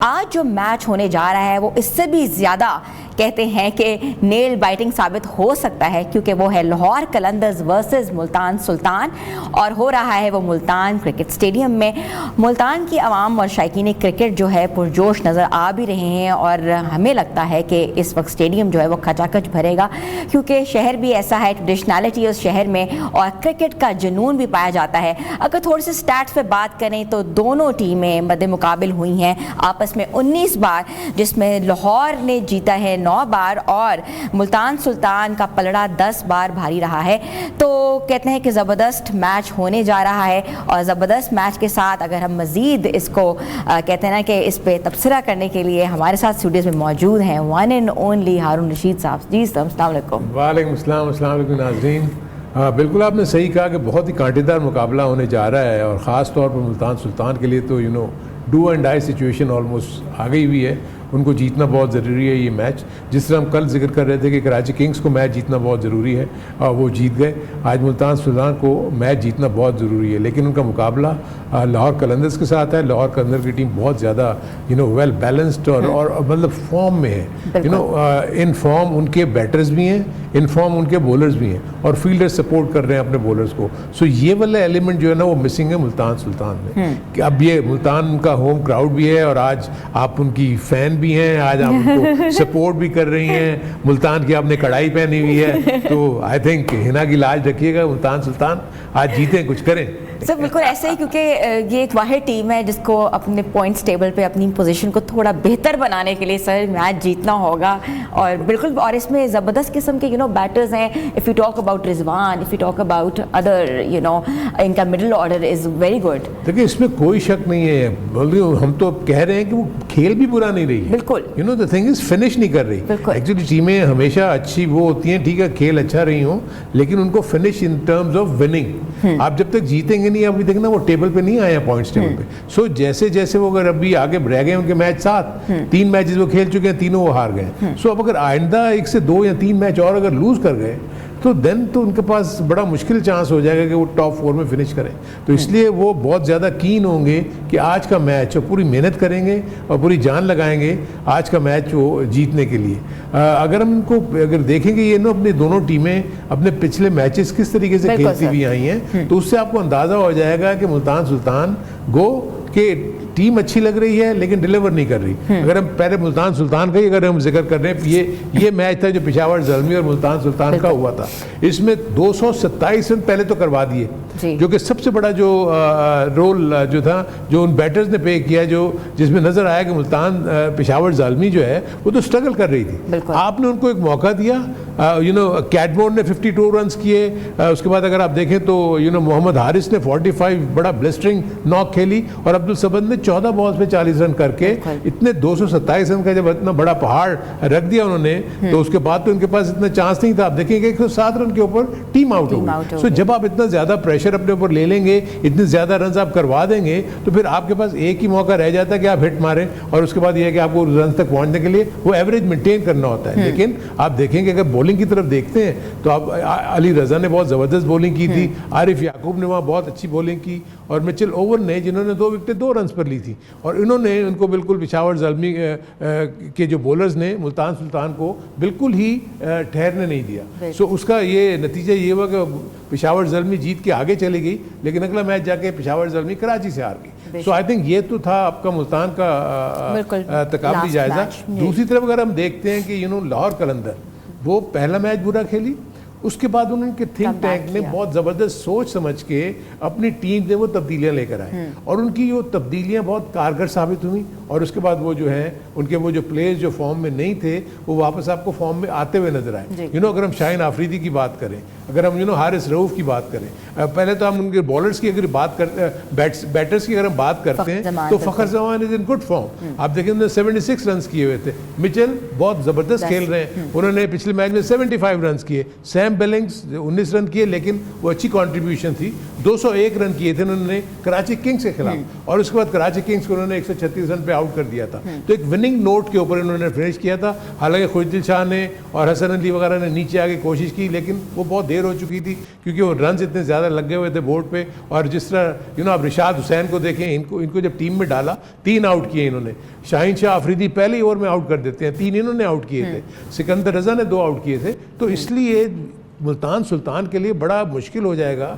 آج جو میچ ہونے جا رہا ہے وہ اس سے بھی زیادہ کہتے ہیں کہ نیل بائٹنگ ثابت ہو سکتا ہے، کیونکہ وہ ہے لاہور قلندرز ورسز ملتان سلطان، اور ہو رہا ہے وہ ملتان کرکٹ اسٹیڈیم میں۔ ملتان کی عوام اور شائقین کرکٹ جو ہے پرجوش نظر آ بھی رہے ہیں، اور ہمیں لگتا ہے کہ اس وقت اسٹیڈیم جو ہے وہ کھچا کھچ بھرے گا، کیونکہ شہر بھی ایسا ہے، ٹریڈیشنلٹی اس شہر میں اور کرکٹ کا جنون بھی پایا جاتا ہے۔ اگر تھوڑے سے سٹیٹس پہ بات کریں تو دونوں ٹیمیں مد مقابل ہوئی ہیں آپس میں 19 بار، جس میں لاہور نے جیتا ہے 9 بار اور ملتان سلطان کا پلڑا 10 بار بھاری رہا ہے۔ تو کہتے ہیں کہ زبردست میچ ہونے جا رہا ہے، اور زبردست میچ کے ساتھ اگر ہم مزید اس کو کہتے ہیں نا کہ اس پہ تبصرہ کرنے کے لیے ہمارے ساتھ اسٹوڈیوز میں موجود ہیں one and only Haroon Rashid صاحب۔ جی صاحب السلام علیکم۔ وعلیکم السلام، السلام علیکم ناظرین۔ بالکل آپ نے صحیح کہا کہ بہت ہی کانٹے دار مقابلہ ہونے جا رہا ہے، اور خاص طور پر ملتان سلطان کے لیے تو do and die situation almost آ گئی ہوئی ہے۔ ان کو جیتنا بہت ضروری ہے یہ میچ، جس طرح ہم کل ذکر کر رہے تھے کہ کراچی کنگز کو میچ جیتنا بہت ضروری ہے اور وہ جیت گئے۔ آج ملتان سلطان کو میچ جیتنا بہت ضروری ہے، لیکن ان کا مقابلہ لاہور قلندرز کے ساتھ ہے۔ لاہور قلندر کی ٹیم بہت زیادہ ویل بیلنسڈ اور مطلب فارم میں ہے۔ ان فارم ان کے بیٹرز بھی ہیں، ان فارم ان کے بولرز بھی ہیں، اور فیلڈر سپورٹ کر رہے ہیں اپنے بولرز کو۔ سو یہ والا ایلیمنٹ جو ہے نا وہ مسنگ ہے ملتان سلطان میں، کہ اب یہ ملتان کا ہوم کراؤڈ بھی ہے، اور آج آپ ان کی فین بھی ہیں، آج آپ ان کو سپورٹ بھی کر رہی ہیں۔ ملتان کی آپ نے کڑائی پہنی ہوئی ہے، تو آئی تھنک ہنا کی لاج رکھیے گا، ملتان سلطان آج جیتیں، کچھ کریں۔ سر بالکل ایسے ہی، کیونکہ یہ ایک واحد ٹیم ہے جس کو اپنے پوائنٹس ٹیبل پہ اپنی پوزیشن کو تھوڑا بہتر بنانے کے لیے سر میچ جیتنا ہوگا، اور بالکل، اور اس میں زبردست قسم کے بیٹرز ہیں۔ If you talk about Rizwan, if you talk about other ان کا middle order is very good. دیکھیں اس میں کوئی شک نہیں ہے، بول رہی ہوں، ہم تو کہہ رہے ہیں کہ وہ کھیل بھی برا نہیں رہی ہے، بالکل دا تھنگ از فنش نہیں کر رہی۔ ایکچولی ٹیمیں ہمیشہ اچھی وہ ہوتی ہیں، ٹھیک ہے کھیل اچھا رہی ہوں، لیکن ان کو finish in terms of winning, آپ جب تک جیتیں گے نہیں، ابھی دیکھنا وہ ٹیبل پہ نہیں آئے ہیں پوائنٹس ٹیبل پہ۔ سو جیسے جیسے وہ اگر ابھی آگے رہ گئے، ان کے میچ 7 3 میچز وہ کھیل چکے ہیں، تینوں وہ ہار گئے۔ سو اب اگر آئندہ 1 سے 2 یا 3 میچ اور اگر لوز کر گئے تو دین تو ان کے پاس بڑا مشکل چانس ہو جائے گا کہ وہ ٹاپ 4 میں فنش کریں۔ تو اس لیے وہ بہت زیادہ کین ہوں گے کہ آج کا میچ وہ پوری محنت کریں گے اور پوری جان لگائیں گے آج کا میچ وہ جیتنے کے لیے۔ اگر ہم ان کو اگر دیکھیں گے، یہ اپنی دونوں ٹیمیں اپنے پچھلے میچز کس طریقے سے کھیلتی ہوئی آئی ہیں، تو اس سے آپ کو اندازہ ہو جائے گا کہ ملتان سلطان گو کہ ٹیم اچھی لگ رہی ہے لیکن ڈیلیور نہیں کر رہی۔ اگر ہم پہلے ملتان سلطان کا ہی اگر ہم ذکر کر رہے ہیں، یہ میچ تھا جو پشاور زلمی اور ملتان سلطان کا ہوا تھا، اس میں 227 رن پہلے تو کروا دیے، جو کہ سب سے بڑا جو رول جو تھا جو ان بیٹرز نے پے کیا، جس میں نظر آیا کہ ملتان پشاور زلمی جو ہے وہ تو اسٹرگل کر رہی تھی، آپ نے ان کو ایک موقع دیا۔ کیٹمور نے 52 رنز کیے، اس کے بعد اگر آپ دیکھیں تو محمد حارث نے 45 بڑا بلسٹرنگ ناک کھیلی، اور عبدالصمد نے 14 بالز پہ 40 رن کر کے اتنے 227 رن کا جب اتنا بڑا پہاڑ رکھ دیا انہوں نے، تو اس کے بعد تو ان کے پاس اتنا چانس نہیں تھا۔ آپ دیکھیں گے 107 رن کے اوپر ٹیم آؤٹ ہو گئی۔ سو جب آپ اتنا زیادہ پریشر اپنے اوپر لے لیں گے، اتنے زیادہ رنز آپ کروا دیں گے، تو پھر آپ کے پاس ایک ہی موقع رہ جاتا ہے کہ آپ ہٹ ماریں، اور اس کے بعد یہ ہے کہ آپ کو رنز تک پہنچنے کے لیے وہ ایوریج مینٹین کرنا ہوتا ہے۔ لیکن آپ دیکھیں گے اگر بولنگ کی طرف دیکھتے ہیں تو آپ علی رضا نے بہت زبردست بولنگ کی تھی، عارف یعقوب نے وہاں بہت اچھی بولنگ کی، اور مچل اوور نے جنہوں نے 2 وکٹیں 2 رنز پر لی تھی، اور انہوں نے ان کو بالکل پشاور زلمی کے جو بولرز نے ملتان سلطان کو بالکل ہی ٹھہرنے نہیں دیا۔ سو اس کا یہ نتیجہ یہ ہوا کہ پشاور زلمی جیت کے آگے چلی گئی، لیکن اگلا میچ جا کے پشاور زلمی کراچی سے ہار گئی۔ سو آئی تھنک یہ تو تھا آپ کا ملتان کا تقابلی جائزہ۔ دوسری طرف اگر ہم دیکھتے ہیں کہ لاہور قلندر وہ پہلا میچ برا کھیلی، اس کے بعد انہوں کے تھنک ٹینک نے بہت زبردست سوچ سمجھ کے اپنی ٹیم میں وہ تبدیلیاں لے کر آئے، اور ان کی وہ تبدیلیاں بہت کارگر ثابت ہوئیں، اور اس کے بعد وہ جو ہیں ان کے وہ جو پلیئرز جو فارم میں نہیں تھے وہ واپس آپ کو فارم میں آتے ہوئے نظر آئے۔ اگر ہم شاہین آفریدی کی بات کریں، اگر ہم حارث رؤوف کی بات کریں، پہلے تو ہم ان کے بالرز کی اگر بات کرتے ہیں، بیٹرز کی اگر ہم بات کرتے ہیں تو فخر زمان از ان گڈ فارم۔ آپ دیکھیں انہوں نے 76 رنز کیے ہوئے تھے، مچل بہت زبردست کھیل رہے ہیں، انہوں نے پچھلے میچ میں 75 رنز کیے، سیم بیلنگز 19 رن کیے، لیکن وہ اچھی کنٹریبیوشن تھی، 201 رن کیے تھے انہوں نے کراچی کنگز کے خلاف، اور اس کے بعد کراچی کنگز کو انہوں نے 136 رن پہ آؤٹ کر دیا تھا. تو ایک وننگ نوٹ کے اوپر انہوں نے فنش کیا تھا. حالانکہ خوشدل شاہ نے اور حسن علی وغیرہ نے نیچے آگے کوشش کی, لیکن وہ بہت دیر ہو چکی تھی کیونکہ وہ رنز اتنے زیادہ لگے ہوئے تھے بورڈ پہ. اور جس طرح آپ رشاد حسین کو دیکھیں, ان کو جب ٹیم میں ڈالا 3 آؤٹ کیے انہوں نے. شاہین شاہ آفریدی پہلے ہی اوور میں آؤٹ کر دیتے ہیں, 3 انہوں نے آؤٹ کیے تھے. سکندر رضا نے 2 آؤٹ کیے تھے. تو اس لیے ملتان سلطان کے لیے بڑا مشکل ہو جائے گا